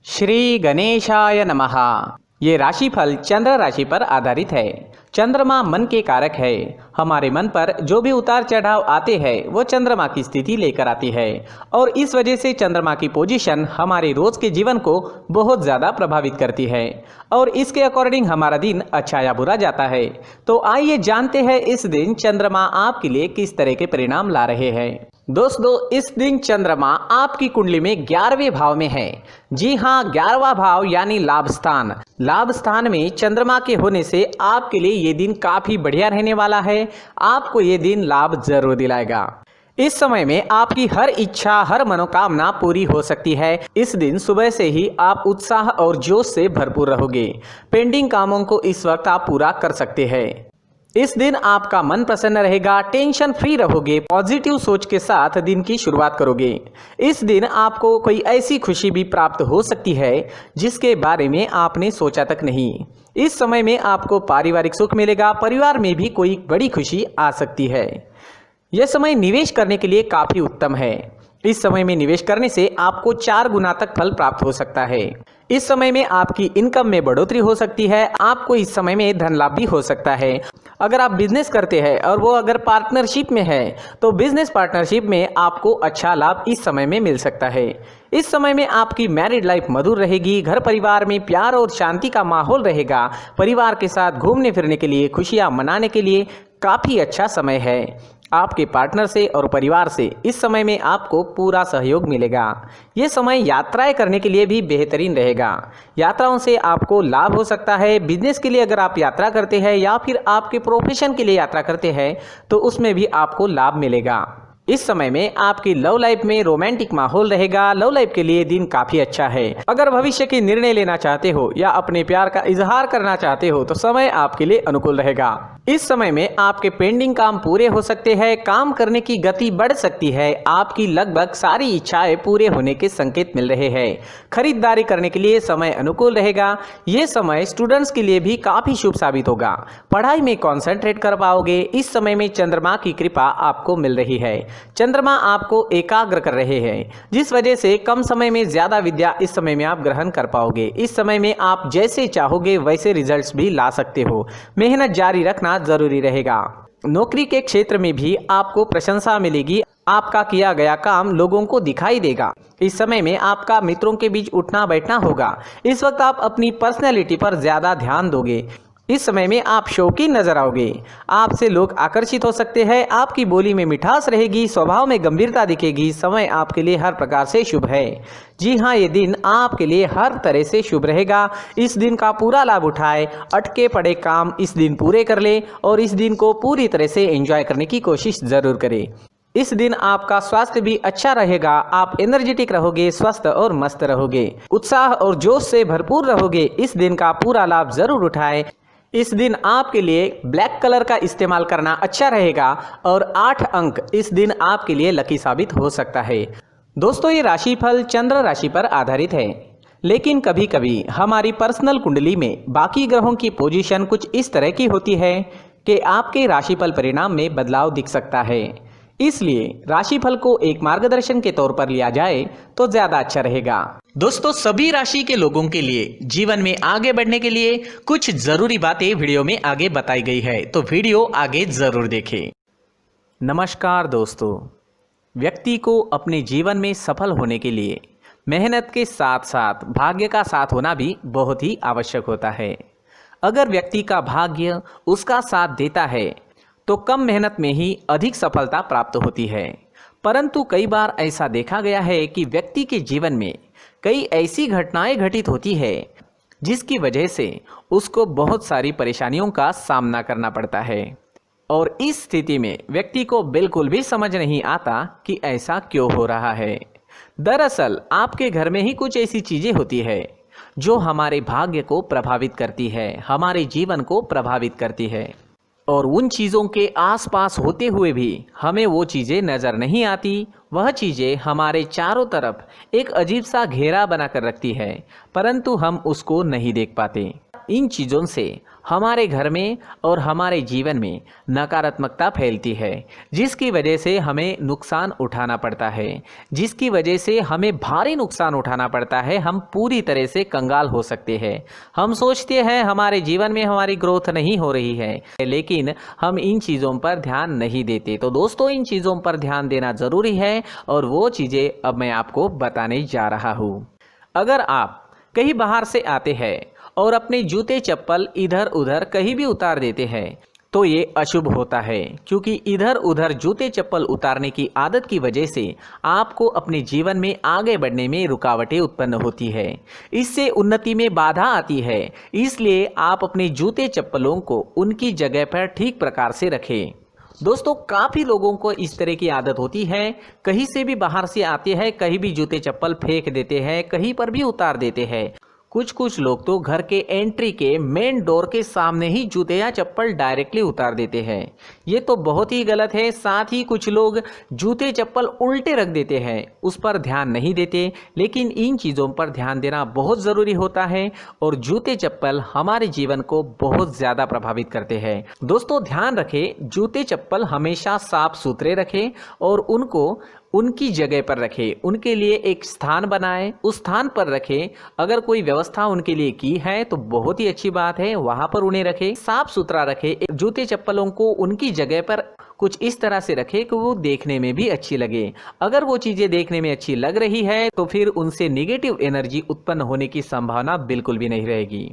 श्री गणेशाय नमः। ये राशिफल चंद्र राशि पर आधारित है। चंद्रमा मन के कारक है। हमारे मन पर जो भी उतार चढ़ाव आते हैं वो चंद्रमा की स्थिति लेकर आती है और इस वजह से चंद्रमा की पोजीशन हमारे रोज के जीवन को बहुत ज़्यादा प्रभावित करती है और इसके अकॉर्डिंग हमारा दिन अच्छा या बुरा जाता है। तो आइए जानते हैं इस दिन चंद्रमा आपके लिए किस तरह के परिणाम ला रहे हैं। दोस्तों, इस दिन चंद्रमा आपकी कुंडली में 11वें भाव में है। जी हाँ, 11वां भाव यानी लाभ स्थान। लाभ स्थान में चंद्रमा के होने से आपके लिए ये दिन काफी बढ़िया रहने वाला है। आपको ये दिन लाभ जरूर दिलाएगा। इस समय में आपकी हर इच्छा, हर मनोकामना पूरी हो सकती है। इस दिन सुबह से ही आप उत्साह और जोश से भरपूर रहोगे। पेंडिंग कामों को इस वक्त आप पूरा कर सकते हैं। इस दिन आपका मन प्रसन्न रहेगा, टेंशन फ्री रहोगे, पॉजिटिव सोच के साथ दिन की शुरुआत करोगे। इस दिन आपको कोई ऐसी खुशी भी प्राप्त हो सकती है जिसके बारे में आपने सोचा तक नहीं। इस समय में आपको पारिवारिक सुख मिलेगा, परिवार में भी कोई बड़ी खुशी आ सकती है। यह समय निवेश करने के लिए काफी उत्तम है। इस समय में निवेश करने से आपको 4 गुना तक फल प्राप्त हो सकता है। इस समय में आपकी इनकम में बढ़ोतरी हो सकती है। आपको इस समय में धन लाभ भी हो सकता है। अगर आप बिजनेस करते हैं और वो अगर पार्टनरशिप में है तो बिजनेस पार्टनरशिप में आपको अच्छा लाभ इस समय में मिल सकता है। इस समय में आपकी मैरिड लाइफ मधुर रहेगी। घर परिवार में प्यार और शांति का माहौल रहेगा। परिवार के साथ घूमने फिरने के लिए, खुशियां मनाने के लिए काफ़ी अच्छा समय है। आपके पार्टनर से और परिवार से इस समय में आपको पूरा सहयोग मिलेगा। ये समय यात्राएं करने के लिए भी बेहतरीन रहेगा। यात्राओं से आपको लाभ हो सकता है। बिजनेस के लिए अगर आप यात्रा करते हैं या फिर आपके प्रोफेशन के लिए यात्रा करते हैं तो उसमें भी आपको लाभ मिलेगा। इस समय में आपकी लव लाइफ में रोमांटिक माहौल रहेगा। लव लाइफ के लिए दिन काफी अच्छा है। अगर भविष्य के निर्णय लेना चाहते हो या अपने प्यार का इजहार करना चाहते हो तो समय आपके लिए अनुकूल रहेगा। इस समय में आपके पेंडिंग काम पूरे हो सकते हैं। काम करने की गति बढ़ सकती है। आपकी लगभग सारी इच्छाएं पूरे होने के संकेत मिल रहे हैं। खरीदारी करने के लिए समय अनुकूल रहेगा। ये समय स्टूडेंट्स के लिए भी काफी शुभ साबित होगा। पढ़ाई में कॉन्सेंट्रेट कर पाओगे। इस समय में चंद्रमा की कृपा आपको मिल रही है। चंद्रमा आपको एकाग्र कर रहे हैं जिस वजह से कम समय में ज्यादा विद्या इस समय में आप ग्रहण कर पाओगे। इस समय में आप जैसे चाहोगे वैसे रिजल्ट्स भी ला सकते हो। मेहनत जारी रखना जरूरी रहेगा। नौकरी के क्षेत्र में भी आपको प्रशंसा मिलेगी। आपका किया गया काम लोगों को दिखाई देगा। इस समय में आपका मित्रों के बीच उठना बैठना होगा। इस वक्त आप अपनी पर्सनैलिटी पर ज्यादा ध्यान दोगे। इस समय में आप शौकीन नजर आओगे। आपसे लोग आकर्षित हो सकते हैं। आपकी बोली में मिठास रहेगी, स्वभाव में गंभीरता दिखेगी। समय आपके लिए हर प्रकार से शुभ है। जी हाँ, ये दिन आपके लिए हर तरह से शुभ रहेगा। इस दिन का पूरा लाभ उठाए। अटके पड़े काम इस दिन पूरे कर ले और इस दिन को पूरी तरह से एंजॉय करने की कोशिश जरूर करें। इस दिन आपका स्वास्थ्य भी अच्छा रहेगा। आप एनर्जेटिक रहोगे, स्वस्थ और मस्त रहोगे, उत्साह और जोश से भरपूर रहोगे। इस दिन का पूरा लाभ जरूर उठाएं। इस दिन आपके लिए ब्लैक कलर का इस्तेमाल करना अच्छा रहेगा और 8 अंक इस दिन आपके लिए लकी साबित हो सकता है। दोस्तों, ये राशिफल चंद्र राशि पर आधारित है, लेकिन कभी कभी हमारी पर्सनल कुंडली में बाकी ग्रहों की पोजीशन कुछ इस तरह की होती है कि आपके राशिफल परिणाम में बदलाव दिख सकता है। इसलिए राशिफल को एक मार्गदर्शन के तौर पर लिया जाए तो ज्यादा अच्छा रहेगा। दोस्तों, सभी राशि के लोगों के लिए जीवन में आगे बढ़ने के लिए कुछ जरूरी बातें वीडियो में आगे बताई गई है, तो वीडियो आगे जरूर देखें। नमस्कार दोस्तों, व्यक्ति को अपने जीवन में सफल होने के लिए मेहनत के साथ साथ भाग्य का साथ होना भी बहुत ही आवश्यक होता है। अगर व्यक्ति का भाग्य उसका साथ देता है तो कम मेहनत में ही अधिक सफलता प्राप्त होती है। परंतु कई बार ऐसा देखा गया है कि व्यक्ति के जीवन में कई ऐसी घटनाएं घटित होती है जिसकी वजह से उसको बहुत सारी परेशानियों का सामना करना पड़ता है और इस स्थिति में व्यक्ति को बिल्कुल भी समझ नहीं आता कि ऐसा क्यों हो रहा है। दरअसल आपके घर में ही कुछ ऐसी चीजें होती है जो हमारे भाग्य को प्रभावित करती है, हमारे जीवन को प्रभावित करती है और उन चीज़ों के आसपास होते हुए भी हमें वो चीज़ें नज़र नहीं आती। वह चीज़ें हमारे चारों तरफ एक अजीब सा घेरा बनाकर रखती है, परंतु हम उसको नहीं देख पाते। इन चीज़ों से हमारे घर में और हमारे जीवन में नकारात्मकता फैलती है, जिसकी वजह से हमें नुकसान उठाना पड़ता है, जिसकी वजह से हमें भारी नुकसान उठाना पड़ता है। हम पूरी तरह से कंगाल हो सकते हैं। हम सोचते हैं हमारे जीवन में हमारी ग्रोथ नहीं हो रही है, लेकिन हम इन चीज़ों पर ध्यान नहीं देते। तो दोस्तों, इन चीज़ों पर ध्यान देना ज़रूरी है और वो चीज़ें अब मैं आपको बताने जा रहा हूँ। अगर आप कहीं बाहर से आते हैं और अपने जूते चप्पल इधर उधर कहीं भी उतार देते हैं तो ये अशुभ होता है, क्योंकि इधर उधर जूते चप्पल उतारने की आदत की वजह से आपको अपने जीवन में आगे बढ़ने में रुकावटें उत्पन्न होती है। इससे उन्नति में बाधा आती है। इसलिए आप अपने जूते चप्पलों को उनकी जगह पर ठीक प्रकार से रखें। दोस्तों, काफ़ी लोगों को इस तरह की आदत होती है, कहीं से भी बाहर से आते हैं, कहीं भी जूते चप्पल फेंक देते हैं, कहीं पर भी उतार देते हैं। कुछ लोग तो घर के एंट्री के मेन डोर के सामने ही जूते या चप्पल डायरेक्टली उतार देते हैं। ये तो बहुत ही गलत है। साथ ही कुछ लोग जूते चप्पल उल्टे रख देते हैं, उस पर ध्यान नहीं देते। लेकिन इन चीज़ों पर ध्यान देना बहुत ज़रूरी होता है और जूते चप्पल हमारे जीवन को बहुत ज़्यादा प्रभावित करते हैं। दोस्तों, ध्यान रखें, जूते चप्पल हमेशा साफ सुथरे रखें और उनको उनकी जगह पर रखें। उनके लिए एक स्थान बनाएं, उस स्थान पर रखें। अगर कोई व्यवस्था उनके लिए की है तो बहुत ही अच्छी बात है, वहां पर उन्हें रखें, साफ सुथरा रखें। जूते चप्पलों को उनकी जगह पर कुछ इस तरह से रखें कि वो देखने में भी अच्छी लगे। अगर वो चीज़ें देखने में अच्छी लग रही है तो फिर उनसे निगेटिव एनर्जी उत्पन्न होने की संभावना बिल्कुल भी नहीं रहेगी।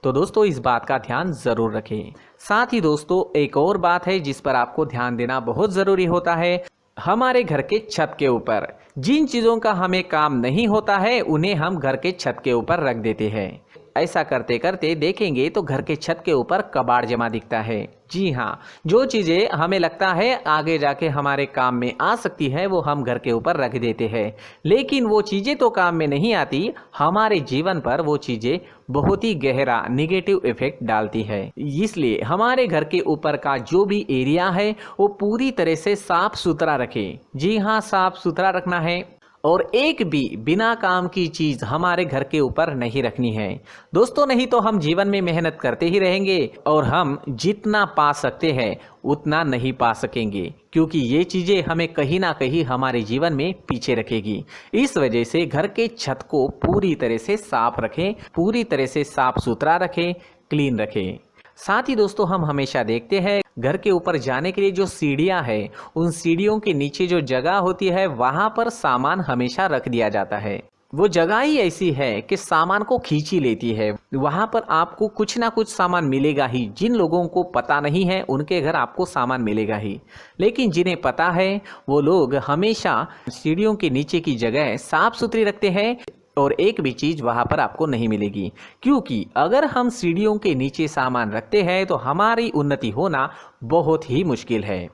तो दोस्तों, इस बात का ध्यान ज़रूर रखें। साथ ही दोस्तों, एक और बात है जिस पर आपको ध्यान देना बहुत ज़रूरी होता है। हमारे घर के छत के ऊपर जिन चीज़ों का हमें काम नहीं होता है उन्हें हम घर के छत के ऊपर रख देते हैं। ऐसा करते करते देखेंगे तो घर के छत के ऊपर कबाड़ जमा दिखता है। जी हाँ, जो चीज़ें हमें लगता है आगे जाके हमारे काम में आ सकती है वो हम घर के ऊपर रख देते हैं, लेकिन वो चीज़ें तो काम में नहीं आती। हमारे जीवन पर वो चीज़ें बहुत ही गहरा निगेटिव इफेक्ट डालती है। इसलिए हमारे घर के ऊपर का जो भी एरिया है वो पूरी तरह से साफ सुथरा रखें। जी हाँ, साफ सुथरा रखना है और एक भी बिना काम की चीज़ हमारे घर के ऊपर नहीं रखनी है। दोस्तों, नहीं तो हम जीवन में मेहनत करते ही रहेंगे और हम जितना पा सकते हैं उतना नहीं पा सकेंगे, क्योंकि ये चीज़ें हमें कहीं ना कहीं हमारे जीवन में पीछे रखेगी। इस वजह से घर के छत को पूरी तरह से साफ रखें, पूरी तरह से साफ सुथरा रखें, क्लीन रखें। साथ ही दोस्तों, हम हमेशा देखते हैं घर के ऊपर जाने के लिए जो सीढ़ियां हैं, उन सीढ़ियों के नीचे जो जगह होती है वहां पर सामान हमेशा रख दिया जाता है। वो जगह ही ऐसी है कि सामान को खींची लेती है। वहां पर आपको कुछ ना कुछ सामान मिलेगा ही। जिन लोगों को पता नहीं है उनके घर आपको सामान मिलेगा ही, लेकिन जिन्हें पता है वो लोग हमेशा सीढ़ियों के नीचे की जगह साफ सुथरी रखते हैं और एक भी चीज़ वहाँ पर आपको नहीं मिलेगी। क्योंकि अगर हम सीढ़ियों के नीचे सामान रखते हैं तो हमारी उन्नति होना बहुत ही मुश्किल है।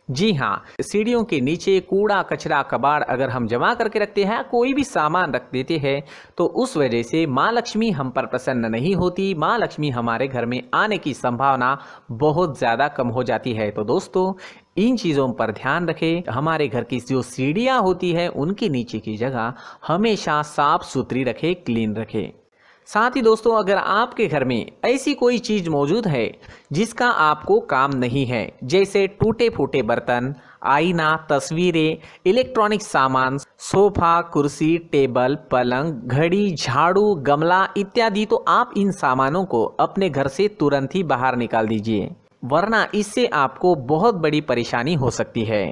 जी हाँ, सीढ़ियों के नीचे कूड़ा कचरा कबाड़ अगर हम जमा करके रखते हैं, कोई भी सामान रख देते हैं, तो उस वजह से माँ लक्ष्मी हम पर प्रसन्न नहीं होती। माँ लक्ष्मी हमारे घर में आने की संभावना बहुत ज़्यादा कम हो जाती है। तो दोस्तों, इन चीज़ों पर ध्यान रखें। हमारे घर की जो सीढ़ियाँ होती है उनके नीचे की जगह हमेशा साफ सुथरी रखें, क्लीन रखें। साथ ही दोस्तों, अगर आपके घर में ऐसी कोई चीज़ मौजूद है जिसका आपको काम नहीं है, जैसे टूटे फूटे बर्तन, आईना, तस्वीरें, इलेक्ट्रॉनिक सामान, सोफा, कुर्सी, टेबल, पलंग, घड़ी, झाड़ू, गमला इत्यादि, तो आप इन सामानों को अपने घर से तुरंत ही बाहर निकाल दीजिए, वरना इससे आपको बहुत बड़ी परेशानी हो सकती है।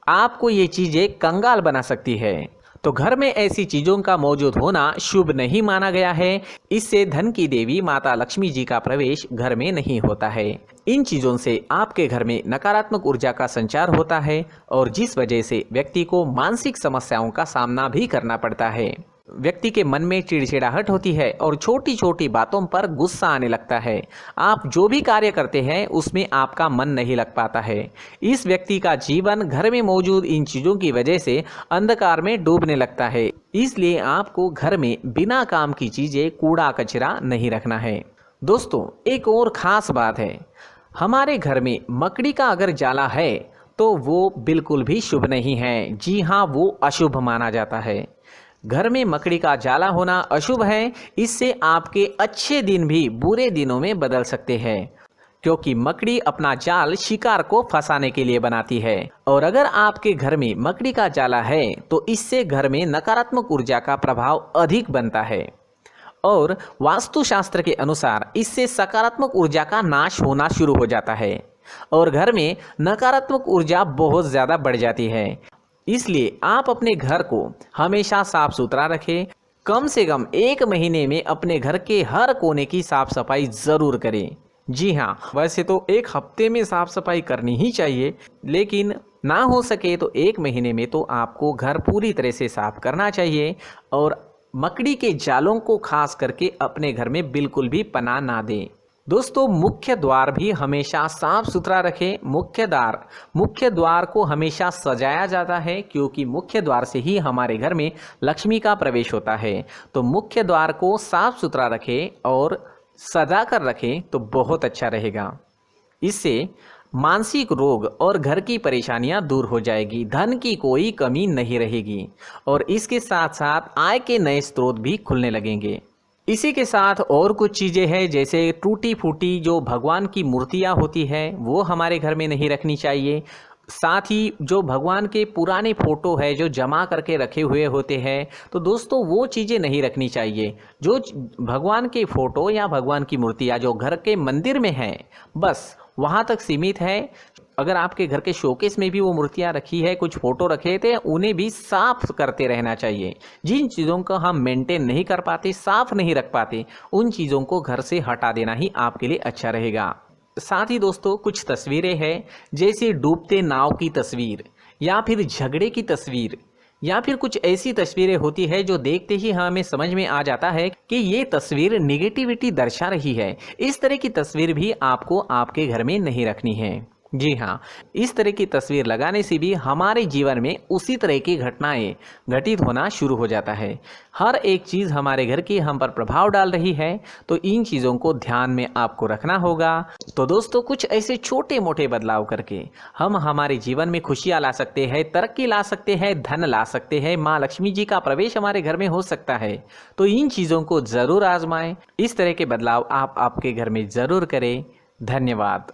आपको ये चीज़ें कंगाल बना सकती है। तो घर में ऐसी चीज़ों का मौजूद होना शुभ नहीं माना गया है। इससे धन की देवी माता लक्ष्मी जी का प्रवेश घर में नहीं होता है। इन चीज़ों से आपके घर में नकारात्मक ऊर्जा का संचार होता है और जिस वजह से व्यक्ति को मानसिक समस्याओं का सामना भी करना पड़ता है। व्यक्ति के मन में चिड़चिड़ाहट होती है और छोटी छोटी बातों पर गुस्सा आने लगता है। आप जो भी कार्य करते हैं उसमें आपका मन नहीं लग पाता है। इस व्यक्ति का जीवन घर में मौजूद इन चीज़ों की वजह से अंधकार में डूबने लगता है। इसलिए आपको घर में बिना काम की चीज़ें, कूड़ा कचरा नहीं रखना है। दोस्तों, एक और ख़ास बात है, हमारे घर में मकड़ी का अगर जाला है तो वो बिल्कुल भी शुभ नहीं है। जी हाँ, वो अशुभ माना जाता है। घर में मकड़ी का जाला होना अशुभ है। इससे आपके अच्छे दिन भी बुरे दिनों में बदल सकते हैं, क्योंकि मकड़ी अपना जाल शिकार को फंसाने के लिए बनाती है। और अगर आपके घर में मकड़ी का जाला है तो इससे घर में नकारात्मक ऊर्जा का प्रभाव अधिक बनता है और वास्तुशास्त्र के अनुसार इससे सकारात्मक ऊर्जा का नाश होना शुरू हो जाता है और घर में नकारात्मक ऊर्जा बहुत ज़्यादा बढ़ जाती है। इसलिए आप अपने घर को हमेशा साफ सुथरा रखें। कम से कम 1 महीने में अपने घर के हर कोने की साफ सफाई ज़रूर करें। जी हाँ, वैसे तो 1 हफ्ते में साफ सफाई करनी ही चाहिए, लेकिन ना हो सके तो 1 महीने में तो आपको घर पूरी तरह से साफ करना चाहिए और मकड़ी के जालों को खास करके अपने घर में बिल्कुल भी पनाह ना दें। दोस्तों, मुख्य द्वार भी हमेशा साफ सुथरा रखें। मुख्य द्वार को हमेशा सजाया जाता है, क्योंकि मुख्य द्वार से ही हमारे घर में लक्ष्मी का प्रवेश होता है। तो मुख्य द्वार को साफ सुथरा रखें और सजा कर रखें तो बहुत अच्छा रहेगा। इससे मानसिक रोग और घर की परेशानियां दूर हो जाएगी, धन की कोई कमी नहीं रहेगी और इसके साथ साथ आय के नए स्रोत भी खुलने लगेंगे। इसी के साथ और कुछ चीज़ें हैं, जैसे टूटी फूटी जो भगवान की मूर्तियां होती है वो हमारे घर में नहीं रखनी चाहिए। साथ ही जो भगवान के पुराने फ़ोटो है जो जमा करके रखे हुए होते हैं, तो दोस्तों वो चीज़ें नहीं रखनी चाहिए। जो भगवान के फ़ोटो या भगवान की मूर्तियाँ जो घर के मंदिर में हैं, बस वहाँ तक सीमित है। अगर आपके घर के शोकेस में भी वो मूर्तियाँ रखी है, कुछ फ़ोटो रखे थे, उन्हें भी साफ़ करते रहना चाहिए। जिन चीज़ों को हम मेंटेन नहीं कर पाते, साफ़ नहीं रख पाते, उन चीज़ों को घर से हटा देना ही आपके लिए अच्छा रहेगा। साथ ही दोस्तों, कुछ तस्वीरें हैं, जैसे डूबते नाव की तस्वीर या फिर झगड़े की तस्वीर या फिर कुछ ऐसी तस्वीरें होती है जो देखते ही हमें समझ में आ जाता है कि ये तस्वीर नेगेटिविटी दर्शा रही है। इस तरह की तस्वीर भी आपको आपके घर में नहीं रखनी है। जी हाँ, इस तरह की तस्वीर लगाने से भी हमारे जीवन में उसी तरह की घटनाएं घटित होना शुरू हो जाता है। हर एक चीज़ हमारे घर की हम पर प्रभाव डाल रही है, तो इन चीज़ों को ध्यान में आपको रखना होगा। तो दोस्तों, कुछ ऐसे छोटे मोटे बदलाव करके हम हमारे जीवन में खुशियाँ ला सकते हैं, तरक्की ला सकते हैं, धन ला सकते हैं, माँ लक्ष्मी जी का प्रवेश हमारे घर में हो सकता है। तो इन चीज़ों को ज़रूर आजमाएं। इस तरह के बदलाव आप आपके घर में ज़रूर करें। धन्यवाद।